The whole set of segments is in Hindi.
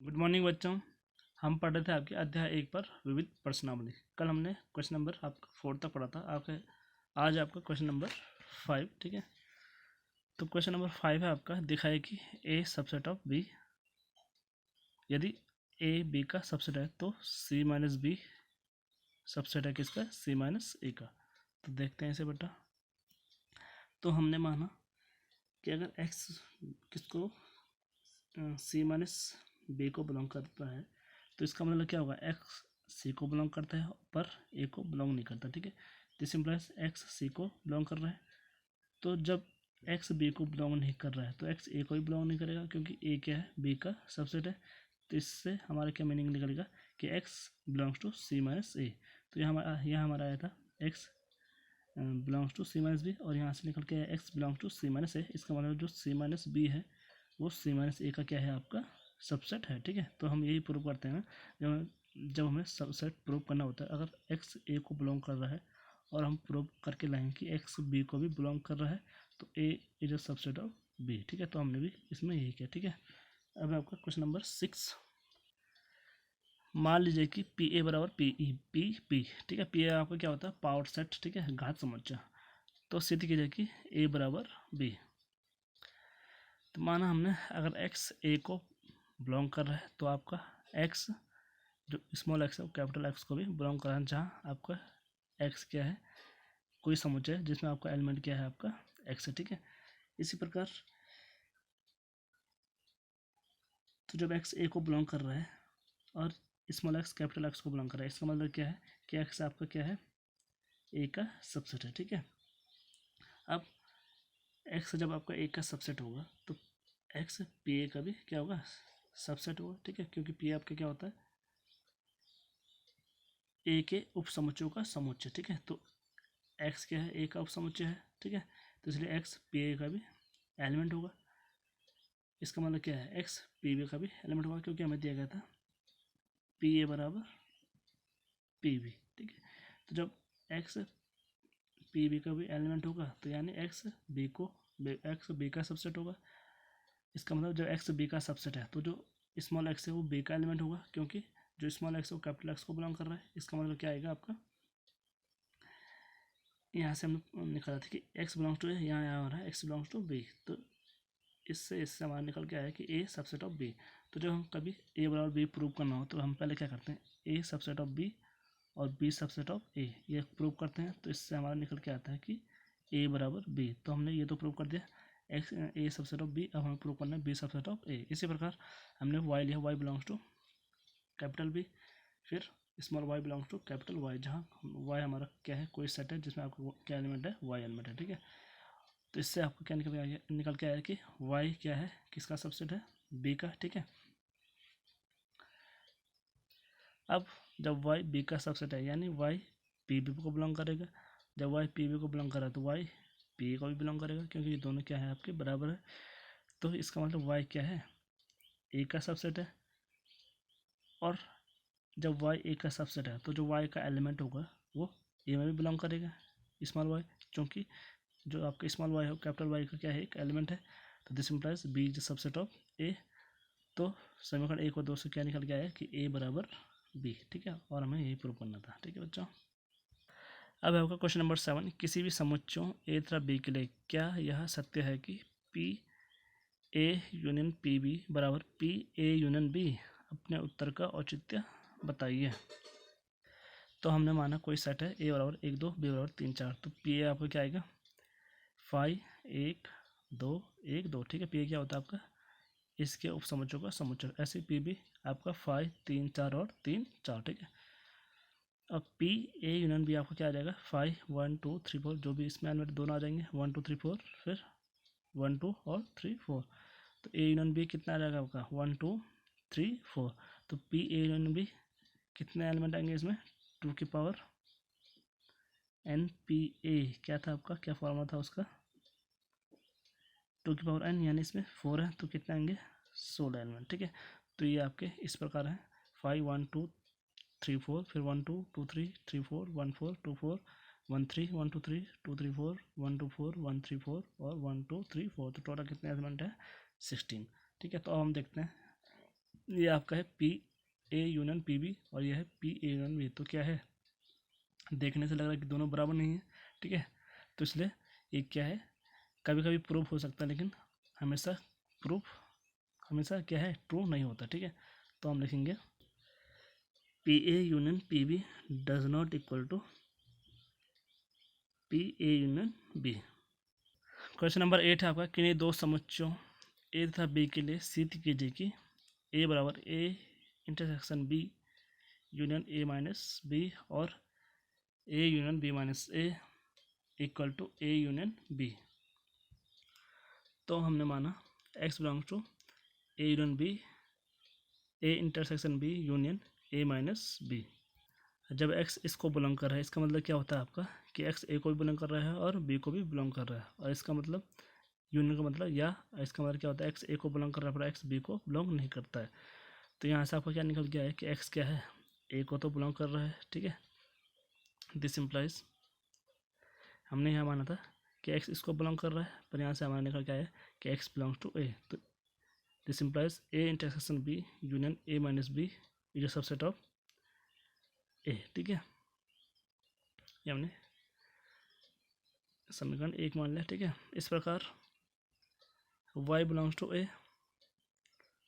गुड मॉर्निंग बच्चों। हम पढ़ रहे थे आपके अध्याय 1 पर विविध प्रश्नावली। कल हमने क्वेश्चन नंबर आपका 4 तक पढ़ा था। आज आपका क्वेश्चन नंबर 5। ठीक है, तो क्वेश्चन नंबर 5 है आपका, दिखाए कि ए सबसेट ऑफ बी, यदि ए बी का सबसेट है तो सी माइनस बी सबसेट है किसका, सी माइनस ए का। तो देखते हैं इसे बेटा। तो हमने माना कि अगर एक्स किसको सी माइनस बी को बिलोंग करता है तो इसका मतलब क्या होगा, एक्स सी को बिलोंग करता है पर ए को बिलोंग नहीं करता। ठीक है, दिस इम्प्लाइज एक्स सी को बिलोंग कर रहा है। तो जब एक्स बी को बिलोंग नहीं कर रहा है तो एक्स ए को भी बिलोंग नहीं करेगा, क्योंकि ए क्या है, बी का सबसेट है। तो इससे हमारा क्या मीनिंग निकलेगा कि X belongs to C minus A. तो यहाँ हमारा आया था X belongs to C minus B, और यहाँ से निकल के आया X belongs to C minus A. इसका मतलब जो सी माइनस बी है वो सी माइनस ए का क्या है, आपका सबसेट है। ठीक है, तो हम यही प्रूव करते हैं जब हमें सबसेट प्रूव करना होता है। अगर एक्स ए को बिलोंग कर रहा है और हम प्रूव करके लाएंगे कि एक्स बी को भी बिलोंग कर रहा है तो A is a subset of B. ठीक है, तो हमने भी इसमें यही किया। ठीक है, अब आपका क्वेश्चन नंबर 6। मान लीजिए कि पी ए बराबर पी ई पी पी। ठीक है, पी ए आपका क्या होता है, पावर सेट। ठीक है, घात समुच्चय। तो सिद्ध कीजिए कि ए बराबर बी। तो माना हमने अगर एक्स ए को बिलोंग कर रहा है तो आपका एक्स जो स्मॉल एक्स है वो कैपिटल एक्स को भी बिलोंग कर रहा है, जहाँ आपका एक्स क्या है, कोई समुच्चय है जिसमें आपका एलिमेंट क्या है, आपका एक्स है। ठीक है, इसी प्रकार तो जब एक्स ए को बिलोंग कर रहा है और स्मॉल एक्स कैपिटल एक्स को बिलोंग कर रहा है, इसका मतलब क्या है कि एक्स आपका क्या है, ए का सबसेट है। ठीक है, अब एक्स जब आपका ए का सबसेट होगा तो एक्स पी ए का भी क्या होगा, सबसेट होगा। ठीक है, क्योंकि पी ए आपका क्या होता है, ए के उप समुच्चयों का समुच्चय। ठीक है, तो एक्स क्या है, ए का उप समुच्चय है। ठीक है, तो इसलिए एक्स पी ए का भी एलिमेंट होगा। इसका मतलब क्या है, एक्स पी बी का भी एलिमेंट होगा, क्योंकि हमें दिया गया था पी ए बराबर पी बी। ठीक है, तो जब एक्स पी बी का भी एलिमेंट होगा तो यानी एक्स बी का सबसेट होगा। इसका मतलब जब एक्स बी का सबसेट है तो जो स्मॉल एक्स है वो बी का एलिमेंट होगा, क्योंकि जो स्मॉल एक्स है वो कैपिटल एक्स को बिलोंग कर रहा है। इसका मतलब क्या आएगा आपका, यहाँ से हमने निकाला था कि एक्स बिलोंग्स टू ए, यहाँ आ रहा है एक्स बिलोंग्स टू बी। तो इससे हमारा निकल के आया कि ए सबसेट ऑफ बी। तो जब हम कभी ए बराबर बी प्रूव करना हो तो हम पहले क्या करते हैं, ए सबसेट ऑफ बी और बी सबसेट ऑफ ए ये प्रूव करते हैं। तो इससे हमारा निकल के आता है कि ए बराबर बी। तो हमने ये तो प्रूव कर दिया x A subset of B. अब हमें प्रूव करना है बी सबसेट ऑफ ए। इसी प्रकार हमने वाई लिया, Y belongs to capital B, फिर small Y belongs to capital Y, जहाँ वाई हमारा क्या है, कोई सेट है जिसमें आपका क्या एलिमेंट है, वाई एलिमेंट है। ठीक है, तो इससे आपको क्या निकल के आया कि वाई क्या है, किसका सबसेट है, बी का। ठीक है, अब जब वाई बी का सबसेट है यानी वाई पी बी को बिलोंग करेगा। जब वाई पी बी को बिलोंग कर रहा है तो वाई पी ए को भी बिलोंग करेगा, क्योंकि ये दोनों क्या है, आपके बराबर है। तो इसका मतलब वाई क्या है, ए का सबसेट है। और जब वाई ए का सबसेट है तो जो वाई का एलिमेंट होगा वो ए में भी बिलोंग करेगा, स्मॉल वाई, क्योंकि जो आपका स्मॉल वाई है कैपिटल वाई का क्या है, एक एलिमेंट है। तो this implies B is subset of A. तो समीकरण 1 और 2 से क्या निकल के आया कि ए बराबर बी। ठीक है, और हमें यही प्रूव करना था। ठीक है बच्चों, अब है आपका क्वेश्चन नंबर 7। किसी भी समुच्चयों ए तथा बी के लिए क्या यह सत्य है कि P A union P B बराबर पी ए यूनियन बी? अपने उत्तर का औचित्य बताइए। तो हमने माना कोई सेट है ए बराबर 1 2 बी बराबर 3 4। तो पी ए आपका क्या आएगा, 5 1 2 1 2। ठीक है, पी ए क्या होता है आपका, इसके उप समुच्चयों का समुच्चय। ऐसे पी बी आपका 5 3 4 और 3 4। ठीक है, अब पी ए यूनियन बी आपका क्या आ जाएगा, 5 1 2 3 4, जो भी इसमें एलिमेंट दोनों आ जाएंगे, 1 2 3 4, फिर 1 2 और 3 4। तो ए यूनियन बी कितना आ जाएगा आपका, 1 2 3 4। तो पी ए यूनियन बी कितने एलिमेंट आएंगे इसमें, 2 की पावर एन। पी ए क्या था आपका, क्या फॉर्मूला था उसका, 2 की पावर एन, यानी इसमें 4 है तो कितने आएंगे, 16 एलिमेंट। ठीक है, तो ये आपके इस प्रकार है, 5 1 2 3 4, फिर 1 2 2 3 3 4 1 4 2 4 1 3 1 2 3 2 3 4 1 2 4 1 3 4 और 1 2 3 4। तो टोटल कितने एलिमेंट है, 16। ठीक है, तो अब हम देखते हैं ये आपका है P A union P B और ये है पी ए यूनियन बी। तो क्या है, देखने से लग रहा है कि दोनों बराबर नहीं है, ठीक है। तो इसलिए ये क्या है, कभी कभी प्रूफ हो सकता है लेकिन हमेशा प्रूफ हमेशा क्या है, ट्रू नहीं होता, ठीक है। तो हम लिखेंगे P A union P B does not equal to P A union B. Question number 8 है आपका, किन्हीं दो समुच्चयों ए तथा बी के लिए सिद्ध कीजिए कि ए बराबर A intersection B union A minus B और A union B minus A equal to A union B. तो हमने माना X belongs to A union B, A intersection B union A minus B. जब x इसको बिलोंग कर रहा है, इसका मतलब क्या होता है आपका कि x a को भी बिलोंग कर रहा है और b को भी बिलोंग कर रहा है, और इसका मतलब यूनियन का मतलब या इसका मतलब क्या होता है, x a को बिलोंग कर रहा है पर x b को बिलोंग नहीं करता है। तो यहाँ से आपका क्या निकल गया है कि x क्या है, a को तो बिलोंग कर रहा है, ठीक है। दिस इम्प्लाइज, हमने यहाँ माना था कि x इसको बिलोंग कर रहा है, पर यहाँ से हमारा निकल क्या है कि x बिलोंग्स टू a। तो this implies a intersection b union a minus b is a subset of a, ठीक है। ये हमने समीकरण 1 मान लिया, ठीक है। इस प्रकार y बिलोंग्स टू a,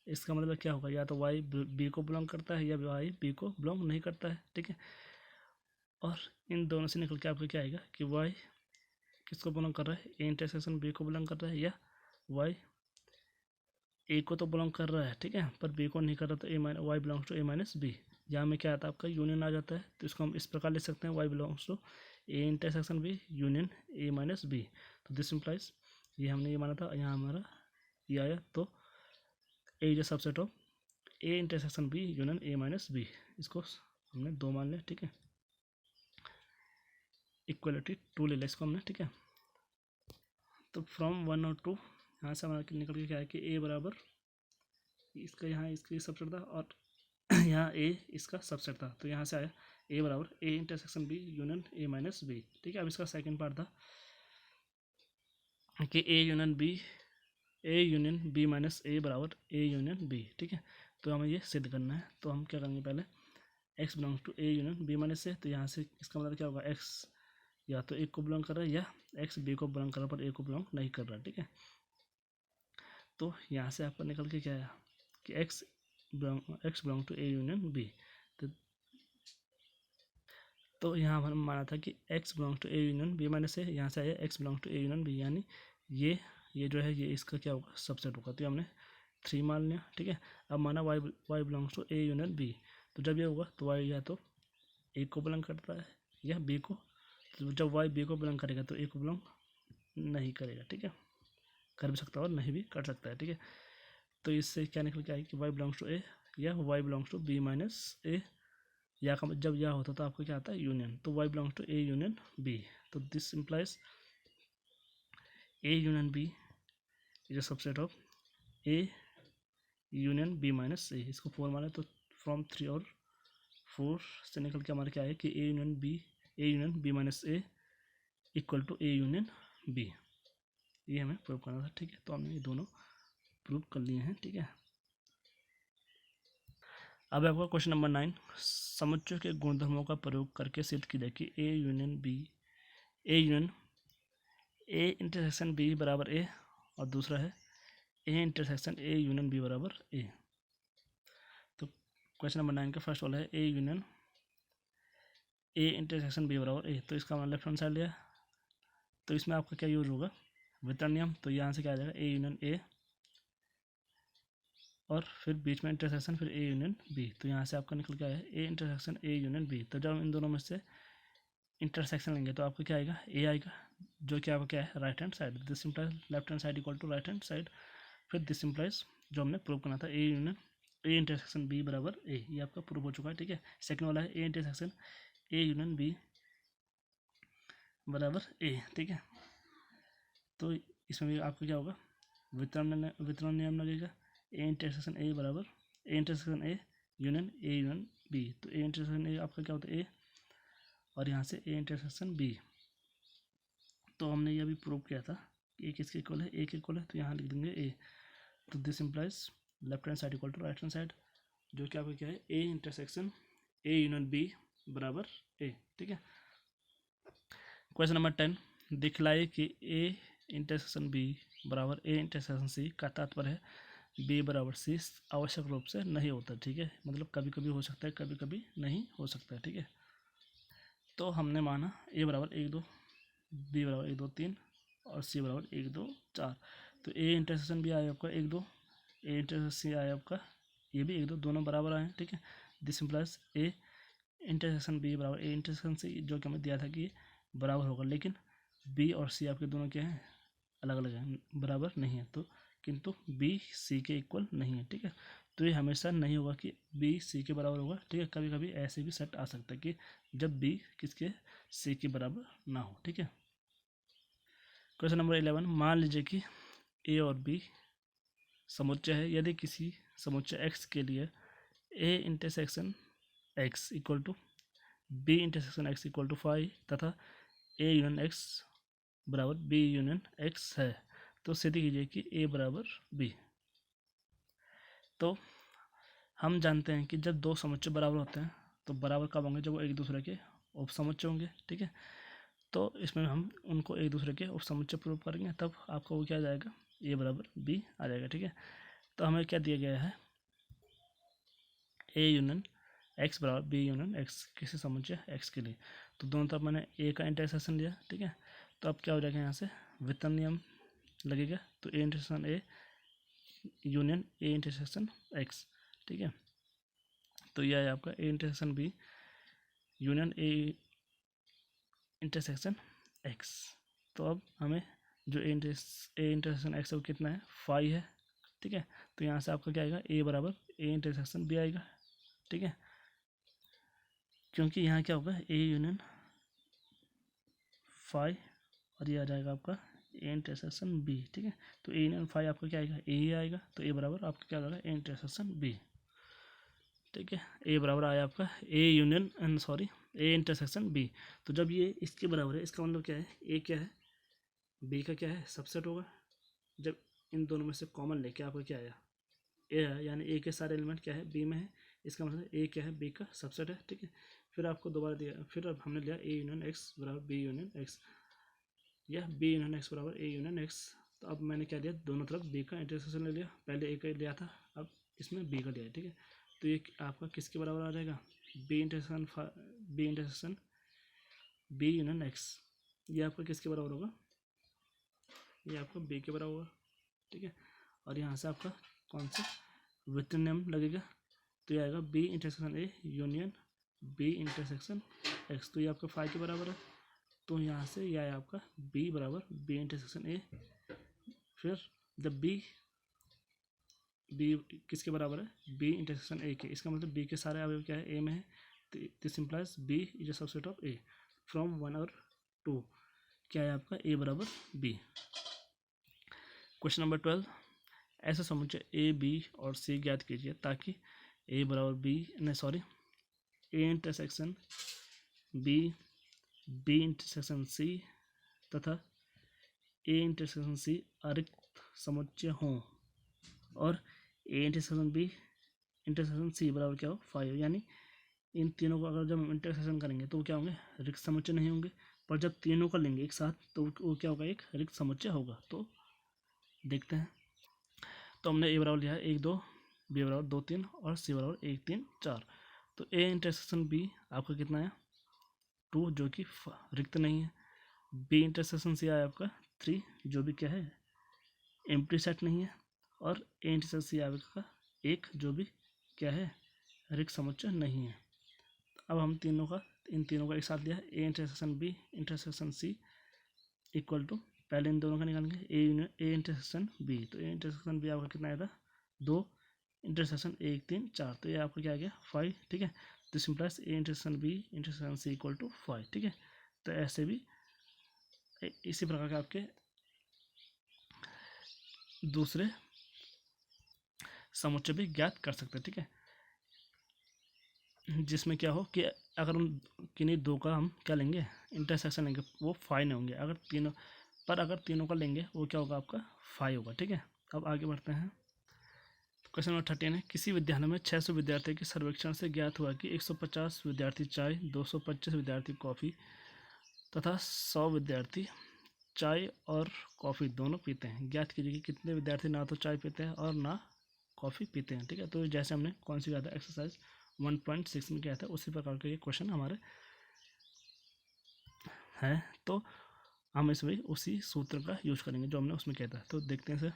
इसका मतलब क्या होगा, या तो y b को बिलोंग करता है या y b को बिलोंग नहीं करता है, ठीक है। और इन दोनों से निकल के आपको क्या आएगा कि y किसको बिलोंग कर रहा है, a इंटरसेक्शन b को बिलोंग कर रहा है, या y a को तो बिलोंग कर रहा है, ठीक है, पर b को नहीं कर रहा, तो y belongs to a minus b। यहाँ में क्या आता है आपका यूनियन आ जाता है, तो इसको हम इस प्रकार लिख सकते हैं y belongs to a intersection b union a minus b। तो दिस इम्प्लाइज, ये हमने ये माना था, यहाँ हमारा ये आया, तो a is a subset of a intersection b union a minus b। इसको हमने 2 मान लिया, ठीक है। इक्वलिटी 2 ले लिया इसको हमने, ठीक है। तो फ्रॉम 1 और 2 यहाँ से हमारा निकल के क्या है कि a बराबर इसका, यहाँ इसका सबसेट था और यहाँ a इसका सबसेट था, तो यहाँ से आया a बराबर a intersection b union a minus b, ठीक है। अब इसका सेकंड पार्ट था कि a union b minus a बराबर a यूनियन b, ठीक है। तो हमें ये सिद्ध करना है, तो हम क्या करेंगे, पहले x belongs to a union b minus a। तो यहाँ से इसका मतलब क्या होगा, x या तो a को बिलोंग कर रहा है या x b को बिलोंग कर रहा है, पर a को बिलोंग नहीं कर रहा, ठीक है। तो यहाँ से आपका निकल के क्या आया कि x belong to a union b। तो यहाँ हम माना था कि x belongs to a union b minus a, यहाँ से आया x belongs to a union b, यानी ये जो है ये इसका क्या होगा, सबसेट होगा। तो हमने 3 मान लिया, ठीक है। अब माना y belongs to a union b, तो जब ये होगा तो y या तो a को बिलोंग करता है या b को, तो जब y b को बिलोंग करेगा तो a को बिलोंग नहीं करेगा, ठीक है। कर भी सकता है और नहीं भी कर सकता है, ठीक है। तो इससे क्या निकल के आएगा कि y बिलोंग्स टू a या y belongs to b minus a, या का जब यह होता तो आपको क्या आता है यूनियन, तो y belongs to a union b। तो this implies a union b is a subset of a union b minus a। इसको 4 माने तो फ्रॉम 3 और 4 से निकल के हमारे क्या है कि a union b minus a equal to a union b। ये हमें प्रूव करना था, ठीक है। तो हमने ये दोनों प्रूव कर लिए हैं, ठीक है। अब आपका क्वेश्चन नंबर 9, समुच्चय के गुणधर्मों का प्रयोग करके सिद्ध कीजिए कि A union A intersection B बराबर ए, और दूसरा है A intersection A union B बराबर ए। तो क्वेश्चन नंबर 9 का फर्स्ट वाला है A union A intersection B बराबर ए। तो इसका हमने लेफ्ट हैंड साइड लिया, तो इसमें आपका क्या यूज होगा, वितरण नियम। तो यहाँ से क्या आ जाएगा ए यूनियन ए और फिर बीच में इंटरसेक्शन, फिर ए यूनियन बी। तो यहाँ से आपका निकल के आया A intersection A union B. तो जब हम इन दोनों में से इंटरसेक्शन लेंगे तो आपको क्या आएगा, ए आएगा, जो कि आपका क्या है right hand side. This implies left hand side equal to right hand side. फिर दिस इम्प्लाइज जो हमने प्रूव करना था A union A intersection B बराबर ए, ये आपका प्रूव हो चुका है, ठीक है। सेकंड वाला है A intersection A union B बराबर ए, ठीक है। तो इसमें भी आपको क्या होगा, वितरण नियम लगेगा, ए इंटरसेक्शन ए बराबर A intersection A union B. तो ए इंटरसेक्शन ए आपका क्या होता है ए, और यहाँ से ए इंटरसेक्शन बी। तो हमने ये भी प्रूव किया था कि ए किसके इक्वल है, ए के इक्वल है, तो यहाँ लिख देंगे ए। तो this implies left hand side equal to right hand side. जो कि आपका क्या है, A intersection A union B बराबर ए। ठीक है, क्वेश्चन नंबर 10, दिखलाए कि ए इंटरसेक्शन बी बराबर ए इंटरसेक्शन सी का तात्पर्य है बी बराबर सी आवश्यक रूप से नहीं होता। ठीक है, मतलब कभी कभी हो सकता है, कभी कभी नहीं हो सकता है। ठीक है, तो हमने माना ए बराबर 1 2, बी बराबर 1 2 3 और सी बराबर 1 2 4। तो ए इंटरसेक्शन भी आया आपका 1 2, ए इंटरसेक्शन सी आया आपका ये भी 1 2, दोनों बराबर आए हैं। ठीक है, this implies A intersection B बराबर ए इंटरसेक्शन सी, जो कि हमें दिया था कि बराबर होगा, लेकिन बी और सी आपके दोनों क्या हैं, अलग अलग हैं, बराबर नहीं है। तो किंतु बी सी के इक्वल नहीं है। ठीक है, तो ये हमेशा नहीं होगा कि बी सी के बराबर होगा। ठीक है, कभी कभी ऐसे भी सेट आ सकता है कि जब बी किसके सी के बराबर ना हो। ठीक है, क्वेश्चन नंबर 11, मान लीजिए कि ए और बी समुच्चय है। यदि किसी समुच्चय एक्स के लिए A intersection X equal to B intersection X equal to 5 तथा ए यूनियन एक्स बराबर बी यूनियन एक्स है, तो सिद्ध कीजिए कि ए बराबर बी। तो हम जानते हैं कि जब दो समुच्चय बराबर होते हैं तो बराबर कब होंगे, जब वो एक दूसरे के उपसमुच्चय होंगे। ठीक है, तो इसमें हम उनको एक दूसरे के उपसमुच्चय प्रूव करेंगे, तब आपको वो क्या आ जाएगा, ए बराबर बी आ जाएगा। ठीक है, तो हमें क्या दिया गया है, ए यूनियन एक्स बराबर बी यूनियन एक्स किसी समुच्चय एक्स के लिए। तो दोनों तरफ मैंने ए का इंटरसेक्शन लिया। ठीक है, तो अब क्या हो जाएगा, यहाँ से व्युत्पन्न नियम लगेगा, तो A intersection A union A intersection X. ठीक है, तो यह है आपका A intersection B union A intersection X. तो अब हमें जो ए इंटरसेक्शन एक्स है वो कितना है, 5 है। ठीक है, तो यहाँ से आपका क्या आएगा, ए बराबर ए इंटरसेक्शन बी आएगा। ठीक है, क्योंकि यहाँ क्या होगा, ए यूनियन 5 और ये आ जाएगा आपका ए इंटरसेक्शन बी। ठीक है, तो ए यूनियन 5 आपका क्या आएगा, ए ही आएगा, तो ए बराबर आपका क्या आएगा, ए इंटरसेक्शन बी। ठीक है, ए बराबर आया आपका A union sorry A intersection B. तो जब ये इसके बराबर है, इसका मतलब क्या है, ए क्या है, बी का क्या है, सबसेट होगा। जब इन दोनों में से कॉमन लेके आपका क्या आया, ए है, यानी ए के सारे एलिमेंट क्या है, बी में है, इसका मतलब ए क्या है, बी का सबसेट है। ठीक है, फिर आपको दोबारा दिया, फिर अब हमने लिया ए यूनियन एक्स बराबर बी यूनियन एक्स, या बी यूनियन एक्स बराबर ए यूनियन एक्स। तो अब मैंने क्या दिया, दोनों तरफ बी का इंटरसेक्शन ले लिया, पहले ए का लिया था, अब इसमें बी का लिया है। ठीक है, तो ये आपका किसके बराबर आ जाएगा, B intersection B union X, ये आपका किसके बराबर होगा, ये आपका बी के बराबर होगा। ठीक है, और यहाँ से आपका कौन सा व्युत्पन्न नियम लगेगा, तो ये आएगा B intersection A union B intersection X, तो ये आपका 5 के बराबर है। तो यहाँ से यह है आपका बी बराबर बी इंटरसेक्शन ए, फिर जब बी किसके बराबर है, बी इंटरसेक्शन ए के, इसका मतलब बी के सारे अवयव क्या है, ए में है, तो this implies B is a subset of A from 1 और 2, क्या है आपका ए बराबर बी। क्वेश्चन नंबर 12, ऐसे समुच्चय ए बी और सी ज्ञात कीजिए ताकि ए बराबर बी नहीं sorry A intersection B B intersection C तथा ए इंटरसेक्शन सी अरिक्त समुच्चय हों और A intersection B intersection C बराबर क्या हो, 5 हो। यानी इन तीनों को अगर जब हम इंटरसेक्शन करेंगे तो क्या होंगे, रिक्त समुच्चय नहीं होंगे, पर जब तीनों का लेंगे एक साथ तो वो क्या होगा, एक रिक्त समुच्चय होगा। तो देखते हैं, तो हमने ए बराबर लिया है 1 2, बी बराबर 2 3 और सी बराबर 1 3 4। तो ए इंटरसेक्शन बी आपका कितना है, 2 जो कि रिक्त नहीं है, बी इंटरसेक्शन सी आया आपका 3 जो भी क्या है एम्प्टी सेट नहीं है, और ए इंटरसेक्शन सी आपका 1 जो भी क्या है रिक्त समुच्चय नहीं है। अब हम इन तीनों का एक साथ लिया, A intersection B intersection C equal to, पहले इन दोनों का निकालेंगे ए इंटरसेक्शन बी, तो ए इंटरसेक्शन बी आपका कितना आएगा, 2 इंटरसेक्शन 1 3 4, तो ये आपका क्या आ गया 5। ठीक है, तो simplify A intersection B intersection C equal to 5। ठीक है, तो ऐसे भी इसी प्रकार के आपके दूसरे समुच्चय भी ज्ञात कर सकते हैं। ठीक है, जिसमें क्या हो कि अगर हम किन्हीं दो का हम क्या लेंगे इंटरसेक्शन लेंगे वो 5 नहीं होंगे, अगर तीनों का लेंगे वो क्या होगा आपका 5 होगा। ठीक है, अब आगे बढ़ते हैं, क्वेश्चन नंबर 13 है, किसी विद्यालय में 600 विद्यार्थियों के सर्वेक्षण से ज्ञात हुआ कि 150 विद्यार्थी चाय, 225 विद्यार्थी कॉफ़ी तथा 100 विद्यार्थी चाय और कॉफ़ी दोनों पीते हैं। ज्ञात कीजिए कि कितने विद्यार्थी ना तो चाय पीते हैं और ना कॉफ़ी पीते हैं। ठीक है, तो जैसे हमने कौन सी किया था, एक्सरसाइज 1.6 में किया था, उसी प्रकार का ये क्वेश्चन हमारे है। तो हम इसमें उसी सूत्र का यूज करेंगे जो हमने उसमें किया था। तो देखते हैं सर,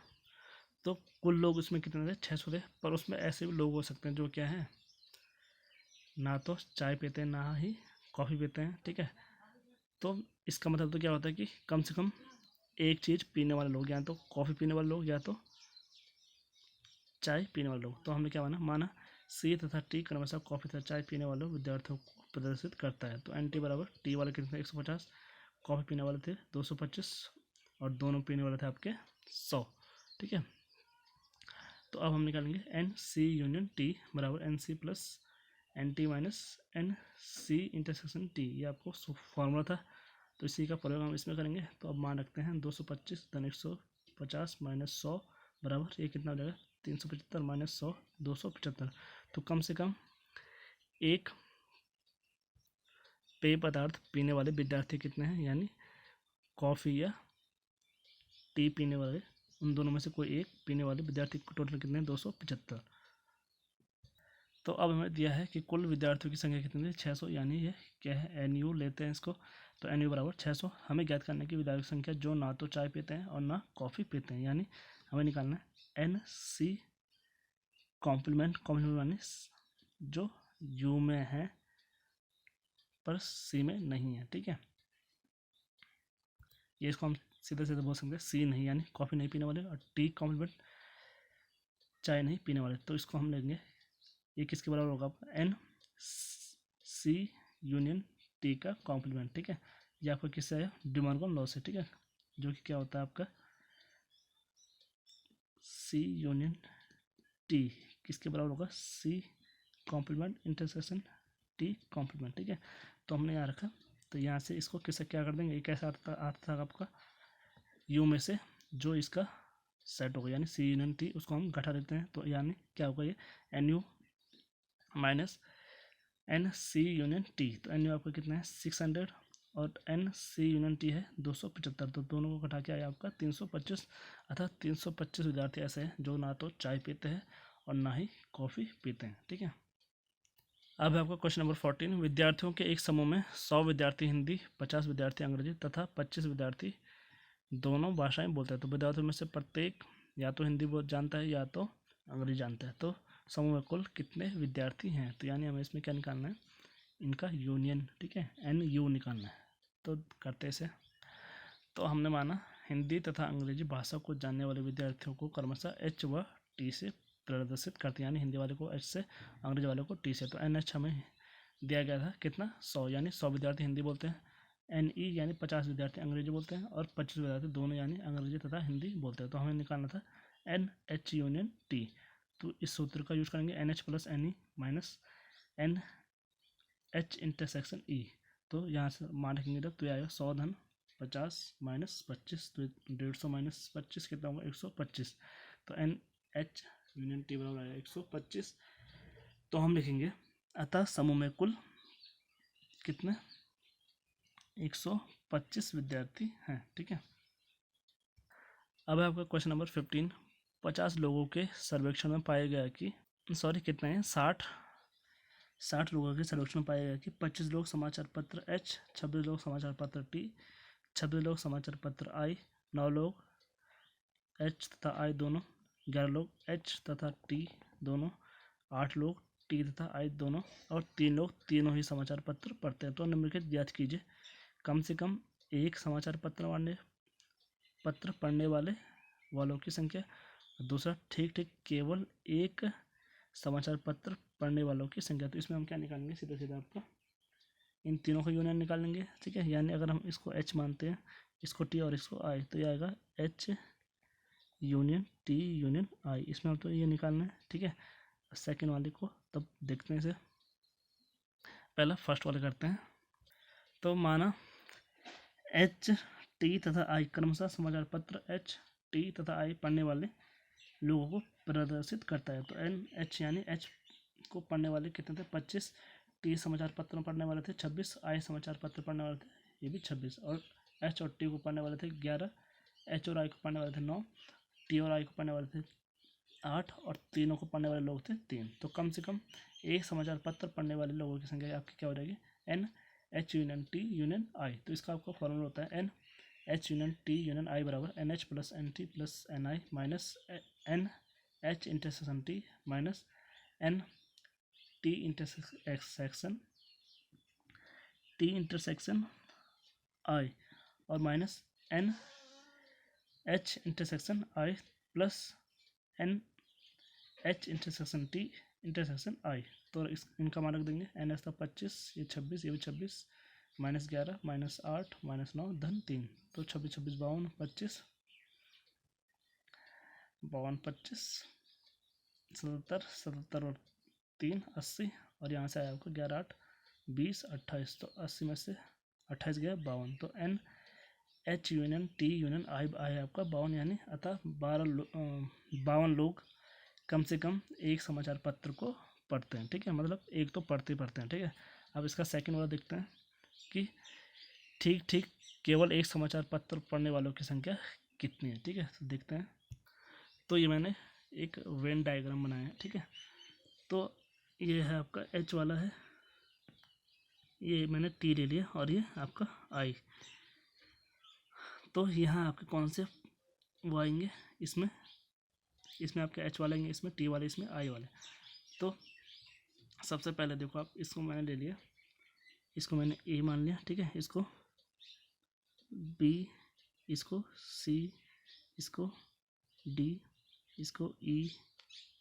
तो कुल लोग उसमें कितने थे, 600 थे, पर उसमें ऐसे भी लोग हो सकते हैं जो क्या है, ना तो चाय पीते हैं ना ही कॉफ़ी पीते हैं। ठीक है, तो इसका मतलब तो क्या होता है कि कम से कम एक चीज़ पीने वाले लोग, या तो कॉफ़ी पीने वाले लोग या तो चाय पीने वाले लोग। तो हमने क्या माना सी तथा टी क्रमशः कॉफ़ी तथा चाय पीने वाले विद्यार्थियों को प्रदर्शित करता है। तो एन टी बराबर टी वाले कितने थे, 150, कॉफ़ी पीने वाले थे 225 और दोनों पीने वाले थे आपके 100। ठीक है, तो अब हम निकालेंगे एन सी यूनियन टी बराबर N C plus N T minus N C intersection T. ये आपको फॉर्मूला था, तो इसी का प्रयोग हम इसमें करेंगे। तो अब मान रखते हैं 225 धन 150 माइनस 100 बराबर ये कितना हो जाएगा, 375 माइनस 100 275। तो कम से कम एक पेय पदार्थ पीने वाले विद्यार्थी कितने हैं, यानी कॉफ़ी या टी पीने वाले, उन दोनों में से कोई एक पीने वाले विद्यार्थी टोटल कितने हैं, 275। तो अब हमें दिया है कि कुल विद्यार्थियों की संख्या कितनी है, 600, यानी ये क्या है, एन यू लेते हैं इसको। तो एन यू बराबर 600। हमें ज्ञात करना है कि विद्यार्थियों की संख्या जो ना तो चाय पीते हैं और ना कॉफ़ी पीते हैं, यानी हमें निकालना है एन सी कॉम्प्लीमेंट मानी जो यू में है पर सी में नहीं है। ठीक है, ये इसको हम सीधे सीधे बोल सकते हैं सी नहीं, यानी कॉफ़ी नहीं पीने वाले, और टी कॉम्प्लीमेंट चाय नहीं पीने वाले। तो इसको हम लेंगे, ये किसके बराबर होगा, एन सी यूनियन टी का कॉम्प्लीमेंट। ठीक है, ये आपका किससे आया, डिमॉर्गन लॉ से। ठीक है, जो कि क्या होता है आपका सी यूनियन टी किसके बराबर होगा, C complement intersection T complement. ठीक है, तो हमने यहाँ रखा, तो यहाँ से इसको किससे क्या कर देंगे, ये कैसा आता था आपका यू में से जो इसका सेट होगा, यानी सी यूनियन टी, उसको हम घटा देते हैं। तो यानी क्या होगा, ये N U minus N C union T. तो एन यू आपका कितना है 600 और एन सी यूनियन टी है 275। तो दोनों को घटा के आया आपका 325। अर्थात 325 विद्यार्थी ऐसे हैं जो ना तो चाय पीते हैं और ना ही कॉफ़ी पीते हैं। ठीक है, अब है आपका क्वेश्चन नंबर 14। विद्यार्थियों के एक समूह में 100 विद्यार्थी हिंदी, 50 विद्यार्थी अंग्रेजी तथा 25 विद्यार्थी दोनों भाषाएं बोलते हैं। तो विद्यार्थियों में से प्रत्येक या तो हिंदी बोल जानता है या तो अंग्रेजी जानता है। तो समूह में कुल कितने विद्यार्थी हैं, तो यानी हमें इसमें क्या निकालना है, इनका यूनियन। ठीक है, एन यू निकालना है। तो करते इसे, तो हमने माना हिंदी तथा अंग्रेजी भाषा को जानने वाले विद्यार्थियों को क्रमशः एच व टी से प्रदर्शित करते हैं, यानी हिंदी वाले को एच से, अंग्रेजी वाले को टी से। तो एन एच हमें दिया गया था कितना, 100, यानी 100 विद्यार्थी हिंदी बोलते हैं। एन ई यानी 50 विद्यार्थी अंग्रेजी बोलते हैं, और 25 विद्यार्थी दोनों यानी अंग्रेजी तथा हिंदी बोलते हैं। तो हमें निकालना था एन एच यूनियन टी। तो इस सूत्र का यूज करेंगे, N H plus N E minus N H intersection E. तो यहाँ से मान रखेंगे जब, तो आएगा 100 धन 50 माइनस 25, तो 150 माइनस 25 कितना होगा, 125। तो एन एच यूनियन टी बराबर आएगा 125। तो हम लिखेंगे अतः समूह में कुल कितने, 125 विद्यार्थी हैं। ठीक है, अब है आपका क्वेश्चन नंबर 15। 50 लोगों के सर्वेक्षण में पाया गया कि, सॉरी कितने हैं, 60 लोगों के सर्वेक्षण में पाया गया कि 25 लोग समाचार पत्र एच, 26 लोग समाचार पत्र टी, 26 लोग समाचार पत्र आई, 9 लोग एच तथा आई दोनों, 11 लोग एच तथा टी दोनों, 8 लोग टी तथा आई दोनों, और 3 लोग तीनों ही समाचार पत्र पढ़ते हैं। तो निम्नलिखित ज्ञात कीजिए कम से कम एक समाचार पत्र पढ़ने वालों की संख्या, दूसरा ठीक ठीक केवल एक समाचार पत्र पढ़ने वालों की संख्या। तो इसमें हम क्या निकालेंगे, सीधा सीधा आपका इन तीनों का यूनियन निकाल लेंगे। ठीक है, यानी अगर हम इसको एच मानते हैं, इसको टी और इसको आई, तो ये आएगा एच यूनियन टी यूनियन आई। इसमें हम तो ये निकालना है। ठीक है, सेकेंड वाले को तब देखते हैं इसे, पहला फर्स्ट वाले करते हैं। तो माना एच टी तथा आई क्रमशः समाचार पत्र एच टी तथा आई पढ़ने वाले लोगों को प्रदर्शित करता है। तो एन एच यानी एच को पढ़ने वाले कितने थे 25, टी समाचार पत्र में पढ़ने वाले थे 26, आई समाचार पत्र पढ़ने वाले थे ये भी 26, और एच और टी को पढ़ने वाले थे 11, एच और आई को पढ़ने वाले थे 9, टी और आई को पढ़ने वाले थे 8, और तीनों को पढ़ने वाले लोग थे 3। तो कम से कम एक समाचार पत्र पढ़ने वाले लोगों की संख्या आपकी क्या हो जाएगी N H union T union I. तो इसका आपका फॉर्मूला होता है N H union T union I बराबर N H plus N T plus N I minus N H intersection T minus N T intersection I और minus N H intersection I plus N H intersection T intersection I. तो इनका मान रख देंगे एन एस था 25, ये 26, ये भी 26, माइनस 11 माइनस 8 माइनस 9 धन 3। तो 26 26 52 25 52 25 77 77 और 3 80, और यहाँ से आया आपको 11 8 20 28। तो 80 में से 28 गया 52। तो N H union T union I आया आपका 52, यानी अतः 52 लोग कम से कम एक समाचार पत्र को पढ़ते हैं। ठीक है, मतलब एक तो पढ़ते हैं। ठीक है, अब इसका सेकंड वाला देखते हैं कि ठीक केवल एक समाचार पत्र पढ़ने वालों की संख्या कितनी है। ठीक है, तो देखते हैं। तो ये मैंने एक वेन डायग्राम बनाया है। ठीक है, तो ये है आपका एच वाला है, ये मैंने टी ले लिया, और ये आपका आई। तो यहाँ आपके कौन से वो आएंगे, इसमें आपके एच वाले आएंगे, इसमें टी वाले, इसमें आई वाले। तो सबसे पहले देखो आप, इसको मैंने ले लिया, इसको मैंने ए मान लिया। ठीक है, इसको बी, इसको सी, इसको डी, इसको ई,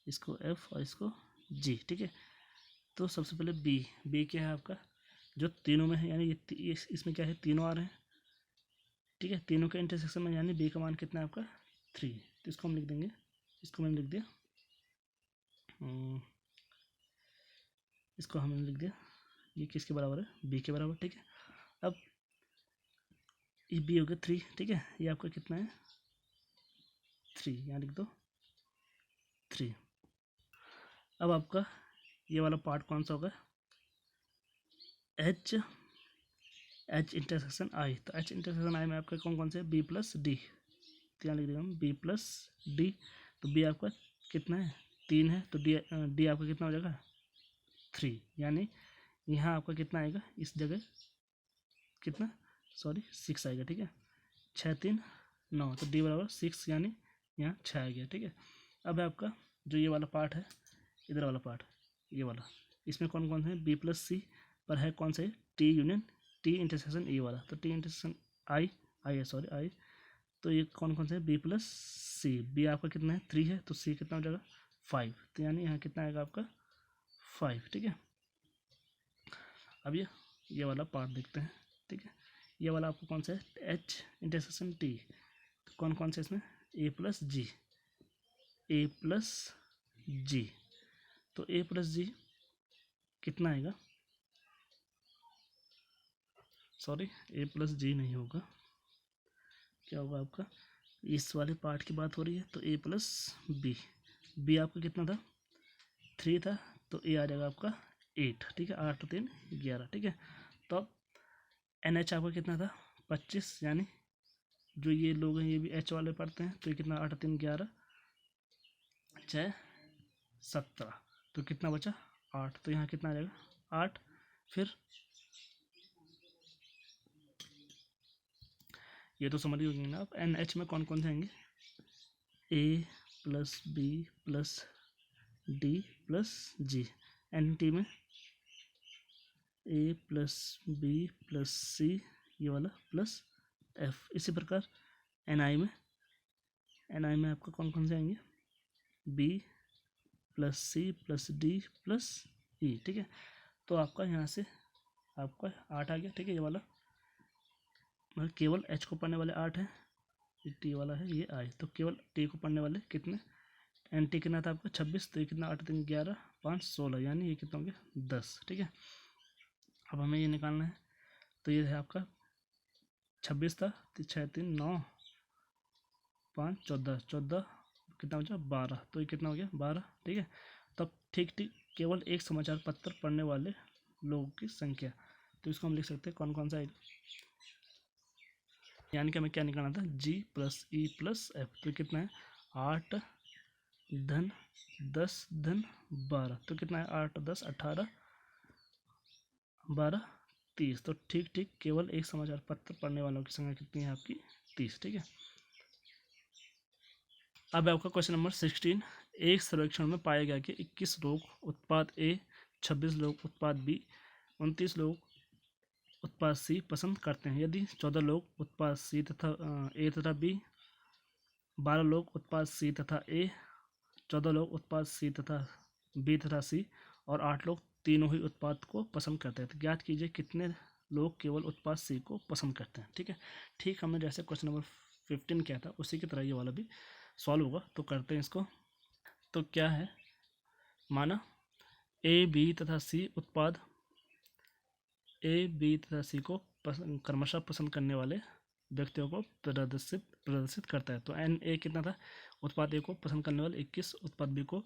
इसको एफ और इसको जी। ठीक है, तो सबसे पहले बी क्या है आपका, जो तीनों में है, यानी ये इसमें क्या है, तीनों आ रहे हैं। ठीक है, तीनों के इंटरसेक्शन में, यानी बी का मान कितना है आपका 3। तो इसको हम लिख देंगे, इसको मैंने लिख दिया, इसको हमने लिख दिया, ये किसके बराबर है, बी के बराबर। ठीक है, अब ये बी हो गया 3। ठीक है, ये आपका कितना है 3, यहाँ लिख दो 3। अब आपका ये वाला पार्ट कौन सा होगा, एच इंटरसेक्शन आई। तो एच इंटरसेक्शन आई में आपका कौन से बी प्लस डी, तो यहाँ लिख देंगे हम बी प्लस डी। तो बी आपका कितना है 3 है, तो डी आपका कितना हो जाएगा 3, यानी यहाँ आपका कितना आएगा, इस जगह कितना 6 आएगा। ठीक है, 6 3 9, तो डी बराबर 6, यानी यहाँ 6 आ गया। ठीक है, अब आपका जो ये वाला पार्ट है, इधर वाला पार्ट, ये वाला, इसमें कौन से है, बी प्लस सी पर है कौन सा है, T union T intersection E वाला। तो टी इंटरसेक्शन आई आई, तो ये कौन से है, बी प्लस सी। बी आपका कितना है 3 है, तो सी कितना हो जाएगा 5, तो यानी यहाँ कितना आएगा आपका 5। ठीक है, अब ये वाला पार्ट देखते हैं। ठीक है, ये वाला आपको कौन सा है, एच इंटरसेक्शन टी। तो कौन से इसमें, ए प्लस जी, ए प्लस जी। तो ए प्लस जी कितना आएगा, ए प्लस जी नहीं होगा, क्या होगा आपका, इस वाले पार्ट की बात हो रही है, तो ए प्लस बी। बी आपका कितना था 3 था, तो ए आ जाएगा आपका 8। ठीक है, 8 3 11। ठीक है, तो अब एन एच आपका कितना था 25, यानी जो ये लोग हैं ये भी एच वाले पढ़ते हैं, तो ये कितना 8 3 11 6 17, तो कितना बचा 8। तो यहाँ कितना आ जाएगा 8। फिर ये तो समझ ही होंगे ना आप, एन एच में कौन से आएंगे, A plus B plus D plus G. N T में A plus B plus C, ये वाला प्लस एफ। इसी प्रकार एन आई में आपका कौन से आएंगे, B plus C plus D plus E. ठीक है, तो आपका यहाँ से आपका 8 आ गया। ठीक है, ये वाला मतलब केवल एच को पढ़ने वाले 8 हैं, ये टी वाला है, ये आई। तो केवल टी को पढ़ने वाले कितने, एन टी कितना था आपका 26, तो ये कितना 8 3 11 5 16, यानी ये कितना हो गया 10। ठीक है, अब हमें ये निकालना है, तो ये है आपका 26 था, तो 6 3 9 5 14 14 कितना हो जाए 12, तो ये कितना हो गया 12, ठीक है। तब ठीक केवल एक समाचार पत्र पढ़ने वाले लोगों की संख्या, तो इसको हम लिख सकते हैं कौन कौन सा, यानी कि हमें क्या निकालना था, G plus E plus F, तो कितना है 8 धन 10 धन 12, तो कितना है 8 10 18 12 30, तो ठीक केवल एक समाचार पत्र पढ़ने वालों की संख्या कितनी है आपकी 30, ठीक है। अब आपका क्वेश्चन नंबर 16, एक सर्वेक्षण में पाया गया कि 21 लोग उत्पाद ए, 26 लोग उत्पाद बी, 29 लोग उत्पाद सी पसंद करते हैं। यदि 14 लोग उत्पाद सी तथा ए तथा बी, 12 लोग उत्पाद सी तथा ए, 14 लोग उत्पाद सी तथा बी तथा सी और 8 लोग तीनों ही उत्पाद को पसंद करते हैं, तो ज्ञात कीजिए कितने लोग केवल उत्पाद सी को पसंद करते हैं, ठीक है। ठीक हमने जैसे क्वेश्चन नंबर 15 किया था उसी की तरह ये वाला भी सॉल्व होगा, तो करते हैं इसको। तो क्या है, माना ए बी तथा सी उत्पाद ए बी तथा सी को क्रमशः पसंद करने वाले व्यक्तियों को प्रदर्शित करता है। तो एन ए कितना था, उत्पाद ए को पसंद करने वाले 21, उत्पाद बी को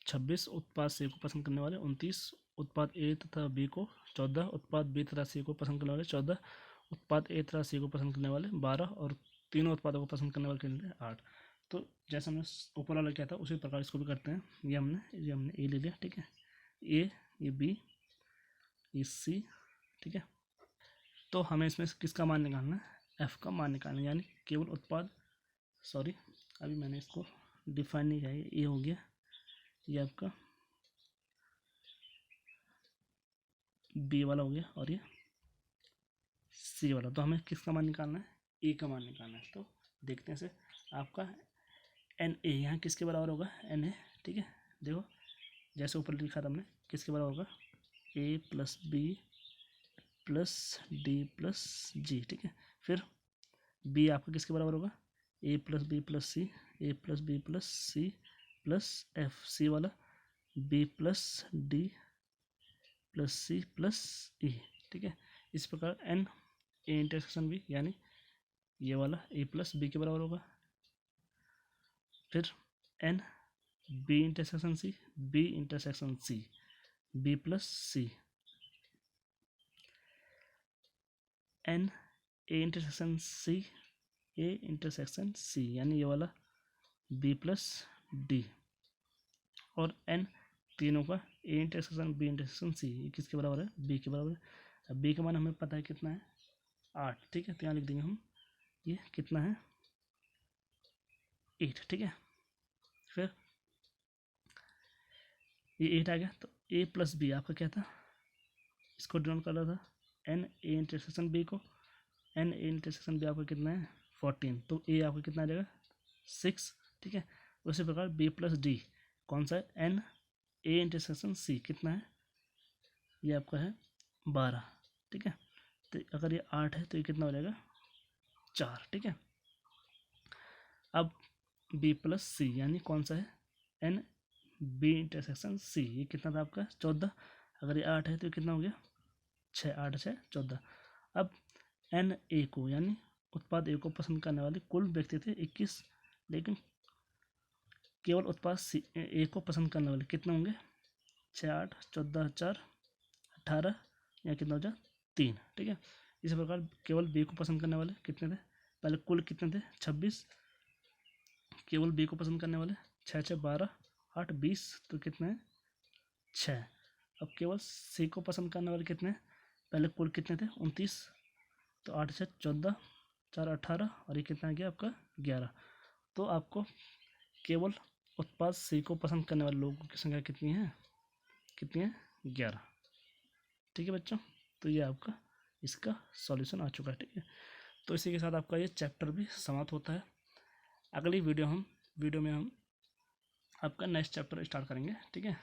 26, उत्पाद सी को पसंद करने वाले 29, उत्पाद ए तथा बी को 14, उत्पाद बी तथा सी को पसंद करने वाले 14, उत्पाद ए तथा सी को पसंद करने वाले 12 और तीनों उत्पादों को पसंद करने वाले कितने 8। तो जैसे हमने ऊपर वाला किया था उसी प्रकार इसको भी करते हैं। ये हमने ए ले लिया, ठीक है, ए, ये बी, ये सी, ठीक है। तो हमें इसमें किसका मान निकालना है, एफ का मान निकालना है, यानी केवल उत्पाद, सॉरी अभी मैंने इसको डिफाइन नहीं किया, ये हो गया, ये आपका बी वाला हो गया और ये सी वाला। तो हमें किसका मान निकालना है, ए का मान निकालना है। तो देखते हैं से आपका एन ए यहाँ किसके बराबर होगा, एन ए, ठीक है। देखो जैसे ऊपर लिखा था हमने, किसके बराबर होगा, A plus B plus D plus G, ठीक है। फिर बी आपका किसके बराबर होगा, A plus B plus C, A plus B plus C plus F, C वाला B plus D plus C plus E, ठीक है। इस प्रकार एन ए इंटरसेक्शन बी, यानी ये वाला ए प्लस बी के बराबर होगा। फिर N B intersection C, B intersection C, B plus C, N A intersection C, A intersection C, यानी ये वाला बी प्लस डी, और एन तीनों का A intersection B intersection C, ये किसके बराबर है, बी के बराबर है। अब बी का मान हमें पता है कितना है 8, ठीक है, तो यहाँ लिख देंगे हम ये कितना है 8, ठीक है। फिर ये 8 आ गया, तो ए प्लस बी आपका क्या था, इसको डिनोट कर रहा था एन ए इंटरसेक्शन बी को, एन ए इंटरसेक्शन बी आपका कितना है 14, तो ए आपका कितना आ जाएगा 6, ठीक है। उसी प्रकार बी प्लस डी कौन सा है, एन ए इंटरसेक्शन सी कितना है, ये आपका है 12, ठीक है। तो अगर ये 8 है तो ये कितना हो जाएगा 4, ठीक है। अब बी प्लस सी यानी कौन सा है, एन बी इंटरसेक्शन सी, ये कितना था आपका 14, अगर ये 8 है तो ये कितना हो गया 6, 8 6 14। अब एन ए को यानी उत्पाद ए को पसंद करने वाले कुल व्यक्ति थे 21, लेकिन केवल उत्पाद सी ए को पसंद करने वाले कितने होंगे, 6 8 14 4 18, या कितना हो जाए 3, ठीक है। इसी प्रकार केवल बी को पसंद करने वाले कितने थे, पहले कुल कितने थे 26, केवल बी को पसंद करने वाले 6 6 12 8 20, तो कितने हैं 6। अब केवल सी को पसंद करने वाले कितने, पहले कुल कितने थे 29, तो 8 6 14 4 18 और ये कितना गया आपका 11। तो आपको केवल उत्पाद सी को पसंद करने वाले लोगों की संख्या कितनी है 11, ठीक है बच्चों। तो ये आपका इसका सॉल्यूशन आ चुका है, ठीक है। तो इसी के साथ आपका ये चैप्टर भी समाप्त होता है। अगली वीडियो में हम आपका नेक्स्ट चैप्टर स्टार्ट करेंगे, ठीक है।